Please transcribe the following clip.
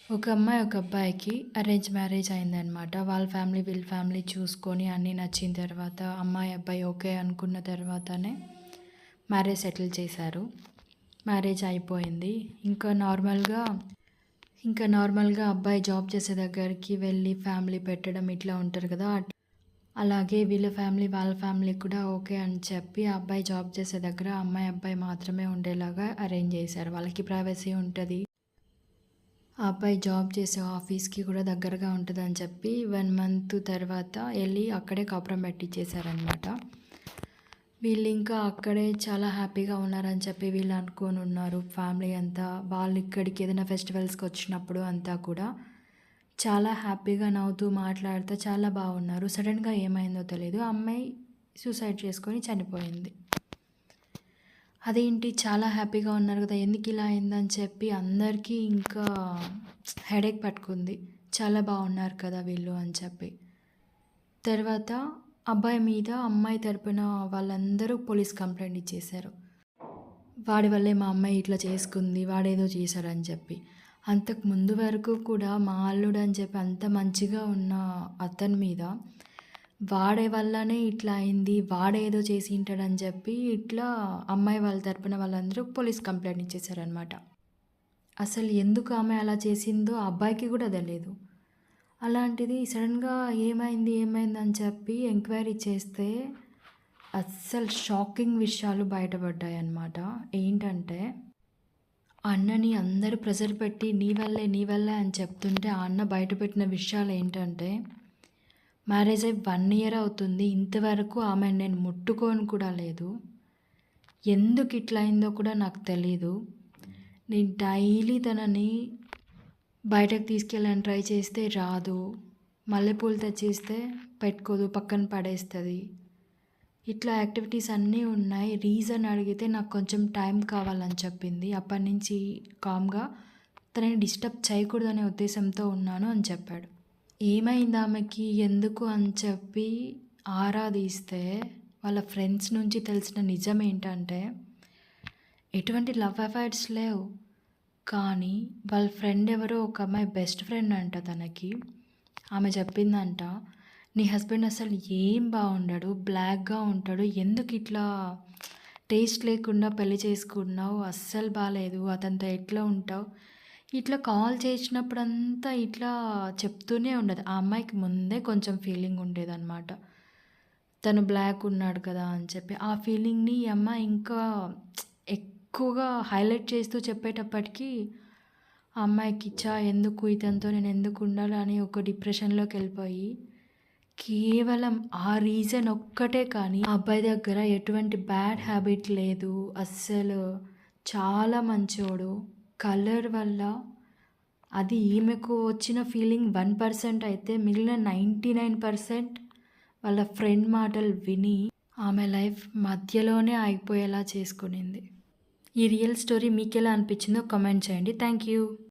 ఒక అమ్మాయి, ఒక అబ్బాయికి అరేంజ్ మ్యారేజ్ అయిందనమాట. వాళ్ళ ఫ్యామిలీ, వీళ్ళ ఫ్యామిలీ చూసుకొని అన్నీ నచ్చిన తర్వాత అమ్మాయి, అబ్బాయి ఓకే అనుకున్న తర్వాతనే మ్యారేజ్ సెటిల్ చేశారు. మ్యారేజ్ అయిపోయింది. ఇంకా నార్మల్‌గా అబ్బాయి జాబ్ చేసే దగ్గరికి వెళ్ళి ఫ్యామిలీ పెట్టడం ఇట్లా ఉంటారు కదా! అలాగే వీళ్ళ ఫ్యామిలీ, వాళ్ళ ఫ్యామిలీ కూడా ఓకే అని చెప్పి ఆ అబ్బాయి జాబ్ చేసే దగ్గర అమ్మాయి, అబ్బాయి మాత్రమే ఉండేలాగా అరేంజ్ చేశారు. వాళ్ళకి ప్రైవసీ ఉంటది. ఆ అబ్బాయి జాబ్ చేసే ఆఫీస్‌కి కూడా దగ్గరగా ఉంటదని చెప్పి 1 మంత్ తర్వాత ఎళ్లి అక్కడే కాపురం పెట్టిచ్చేసారనమాట. వీళ్ళింకా అక్కడే చాలా హ్యాపీగా ఉన్నారని చెప్పి వీళ్ళు అనుకోనున్నారు ఫ్యామిలీ అంతా. వాళ్ళిక్కడికి ఏదైనా ఫెస్టివల్స్‌కొచ్చినప్పుడు అంతా కూడా చాలా హ్యాపీగా నవ్వుతూ, మాట్లాడుతూ చాలా బాగున్నారు. సడెన్‌గా ఏమైందో తెలీదు. ఆ అమ్మాయి సూసైడ్ చేసుకొని చనిపోయింది. అదేంటి చాలా హ్యాపీగా ఉన్నారు కదా! ఎందుకిలా అయిందని చెప్పి అందరికీ ఇంకా హెడేక్ పట్టుకుంది. చాలా బాగున్నారు కదా వీళ్ళు అని చెప్పి. తర్వాత అబ్బాయి మీద అమ్మాయి తరపున వాళ్ళందరూ పోలీస్ కంప్లెయింట్ ఇచ్చేశారు. వాడి వల్లే మా అమ్మాయి ఇట్లా చేసుకుంది, వాడేదో చేశాడని చెప్పి. అంతకు ముందు వరకు కూడా మా అల్లుడని చెప్పి అంత మంచిగా ఉన్న అతని మీద వాడి వల్లనే ఇట్లా అయింది, వాడేదో చేసింటాడని చెప్పి ఇట్లా అమ్మాయి వాళ్ళ తరపున వాళ్ళందరూ పోలీస్ కంప్లెయింట్ ఇచ్చేసారనమాట. అసలు ఎందుకు ఆమె అలా చేసిందో ఆ అబ్బాయికి కూడా తెలీదు. అలాంటిది సడెన్‌గా ఏమైందని చెప్పి ఎంక్వైరీ చేస్తే అస్సలు షాకింగ్ విషయాలు బయటపడ్డాయన్నమాట. ఏంటంటే అన్నని అందరూ ప్రెషర్ పెట్టి నీ వల్లే అని చెప్తుంటే ఆ అన్న బయటపెట్టిన విషయాలేంటంటే మ్యారేజ్ అయ్యి 1 ఇయర్ అవుతుంది. ఇంతవరకు ఆమెను నేను ముట్టుకోను కూడా లేదు. ఎందుకు ఇట్లా అయిందో కూడా నాకు తెలీదు. నేను డైలీ తనని బయటకు తీసుకెళ్ళాలని ట్రై చేస్తే రాదు. మల్లెపూలు తెచ్చిస్తే పెట్టుకోదు, పక్కన పడేస్తది. ఇట్లా యాక్టివిటీస్ అన్నీ ఉన్నాయి. రీజన్ అడిగితే నాకు కొంచెం టైం కావాలని చెప్పింది. అప్పటినుంచి కామ్‌గా తనని డిస్టర్బ్ చేయకూడదనే ఉద్దేశంతో ఉన్నాను అని చెప్పాడు. ఏమైంది ఆమెకి, ఎందుకు అని చెప్పి ఆరా తీస్తే వాళ్ళ ఫ్రెండ్స్ నుంచి తెలిసిన నిజం ఏంటంటే ఎటువంటి లవ్ అఫైర్స్ లేవు. కానీ వాళ్ళ ఫ్రెండ్ ఎవరో ఒక అమ్మాయి బెస్ట్ ఫ్రెండ్ అంట తనకి. ఆమె చెప్పిందంట, నీ హస్బెండ్ అసలు ఏం బాగుండడు, బ్లాక్‌గా ఉంటాడు. ఎందుకు ఇట్లా టేస్ట్ లేకుండా పెళ్లి చేసుకున్నావు, అస్సలు బాలేదు. అతనితో ఎట్లా ఉంటావు, ఇట్లా కాల్ చేసినప్పుడంతా ఇట్లా చెప్తూనే ఉండేది. ఆ అమ్మాయికి ముందే కొంచెం ఫీలింగ్ ఉండేదనమాట. తను బ్లాక్ ఉన్నాడు కదా అని చెప్పి. ఆ ఫీలింగ్‌ని ఈ అమ్మాయి ఇంకా ఎక్కువగా హైలైట్ చేస్తూ చెప్పేటప్పటికి ఆ అమ్మాయికి ఎందుకు ఇతనితో నేను ఎందుకు ఉండాలి అని ఒక డిప్రెషన్‌లోకెళ్ళిపోయి కేవలం ఆ రీజన్ ఒక్కటే కానీ ఆ అబ్బాయి దగ్గర ఎటువంటి బ్యాడ్ హ్యాబిట్ లేదు. అస్సలు చాలా మంచోడు. కలర్ వల్ల అది ఈమెకు వచ్చిన ఫీలింగ్ 1% అయితే మిగిలిన 99% వాళ్ళ ఫ్రెండ్ మాటలు విని ఆమె లైఫ్ మధ్యలోనే ఆగిపోయేలా చేసుకునింది. ఈ రియల్ స్టోరీ మీకెలా అనిపించిందో కామెంట్ చేయండి. Thank you.